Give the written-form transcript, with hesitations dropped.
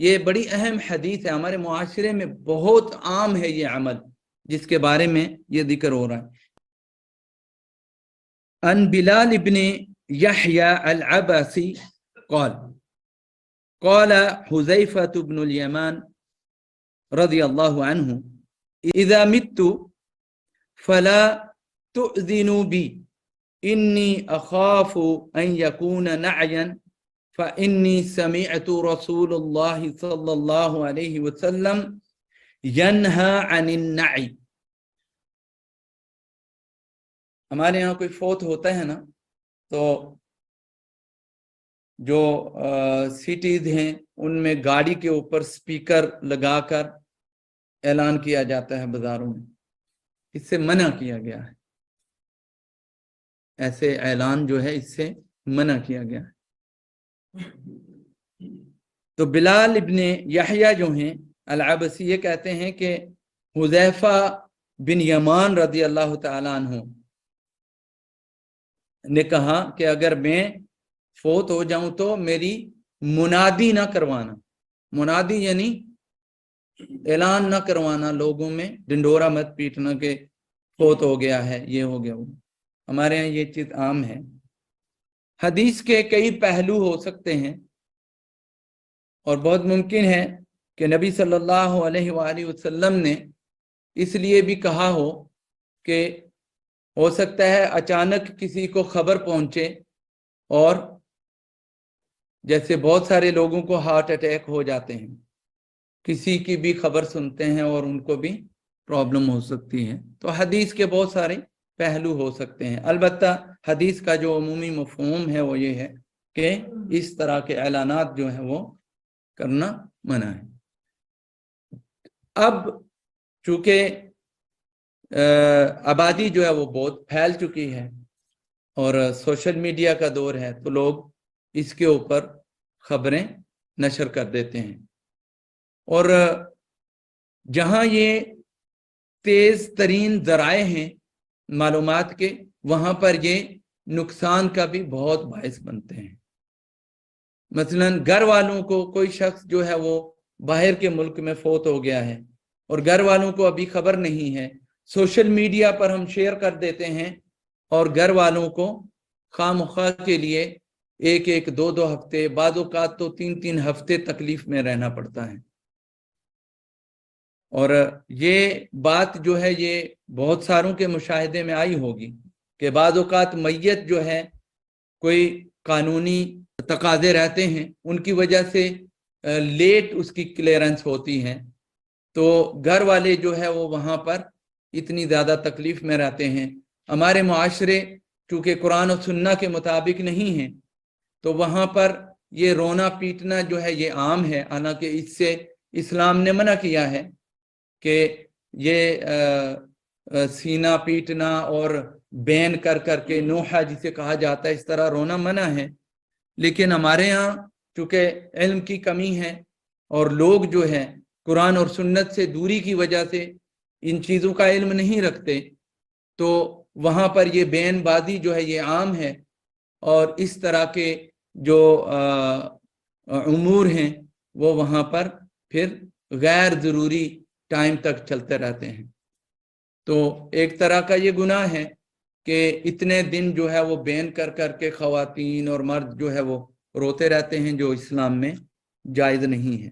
یہ بڑی اہم حدیث ہے، ہمارے معاشرے میں بہت عام ہے یہ عمل جس کے بارے میں یہ ذکر ہو رہا ہے۔ ان بلال ابن یحییٰ العبسی قال حذیفة بن اليمان رضی اللہ عنہ اذا مت فلا تؤذنوا بی انی اخاف ان یکون نعیا فإنی سمعت رسول اللہ صلی اللہ علیہ وسلم ینہا عن النعی۔ ہمارے یہاں کوئی فوت ہوتا ہے نا تو جو سٹیز ہیں ان میں گاڑی کے اوپر سپیکر لگا کر اعلان کیا جاتا ہے بازاروں میں، اس سے منع کیا گیا ہے، ایسے اعلان جو ہے اس سے منع کیا گیا ہے۔ تو بلال ابن یحییٰ جو ہیں العبسی یہ کہتے ہیں کہ حذیفہ بن یمان رضی اللہ تعالیٰ عنہ نے کہا کہ اگر میں فوت ہو جاؤں تو میری منادی نہ کروانا، منادی یعنی اعلان نہ کروانا، لوگوں میں ڈنڈورا مت پیٹنا کہ فوت ہو گیا ہے، یہ ہو گیا وہ۔ ہمارے یہاں یہ چیز عام ہے۔ حدیث کے کئی پہلو ہو سکتے ہیں اور بہت ممکن ہے کہ نبی صلی اللہ علیہ وآلہ وسلم نے اس لیے بھی کہا ہو کہ ہو سکتا ہے اچانک کسی کو خبر پہنچے اور جیسے بہت سارے لوگوں کو ہارٹ اٹیک ہو جاتے ہیں، کسی کی بھی خبر سنتے ہیں اور ان کو بھی پرابلم ہو سکتی ہے، تو حدیث کے بہت سارے پہلو ہو سکتے ہیں۔ البتہ حدیث کا جو عمومی مفہوم ہے وہ یہ ہے کہ اس طرح کے اعلانات جو ہیں وہ کرنا منع ہے۔ اب چونکہ آبادی جو ہے وہ بہت پھیل چکی ہے اور سوشل میڈیا کا دور ہے، تو لوگ اس کے اوپر خبریں نشر کر دیتے ہیں، اور جہاں یہ تیز ترین ذرائع ہیں معلومات کے، وہاں پر یہ نقصان کا بھی بہت باعث بنتے ہیں۔ مثلا گھر والوں کو، کوئی شخص جو ہے وہ باہر کے ملک میں فوت ہو گیا ہے اور گھر والوں کو ابھی خبر نہیں ہے، سوشل میڈیا پر ہم شیئر کر دیتے ہیں اور گھر والوں کو خواہ مخواہ کے لیے ایک ایک دو دو ہفتے، بعض اوقات تو تین تین ہفتے تکلیف میں رہنا پڑتا ہے۔ اور یہ بات جو ہے یہ بہت ساروں کے مشاہدے میں آئی ہوگی کہ بعض اوقات میت جو ہے کوئی قانونی تقاضے رہتے ہیں، ان کی وجہ سے لیٹ اس کی کلیئرنس ہوتی ہے، تو گھر والے جو ہے وہ وہاں پر اتنی زیادہ تکلیف میں رہتے ہیں۔ ہمارے معاشرے چونکہ قرآن و سنہ کے مطابق نہیں ہیں تو وہاں پر یہ رونا پیٹنا جو ہے یہ عام ہے، حالانکہ اس سے اسلام نے منع کیا ہے کہ یہ سینہ پیٹنا اور بین کر کر کے نوحہ جسے کہا جاتا ہے اس طرح رونا منع ہے۔ لیکن ہمارے ہاں چونکہ علم کی کمی ہے اور لوگ جو ہے قرآن اور سنت سے دوری کی وجہ سے ان چیزوں کا علم نہیں رکھتے، تو وہاں پر یہ بین بازی جو ہے یہ عام ہے، اور اس طرح کے جو امور ہیں وہ وہاں پر پھر غیر ضروری ٹائم تک چلتے رہتے ہیں۔ تو ایک طرح کا یہ گناہ ہے کہ اتنے دن جو ہے وہ بین کر کر کے خواتین اور مرد جو ہے وہ روتے رہتے ہیں، جو اسلام میں جائز نہیں ہے۔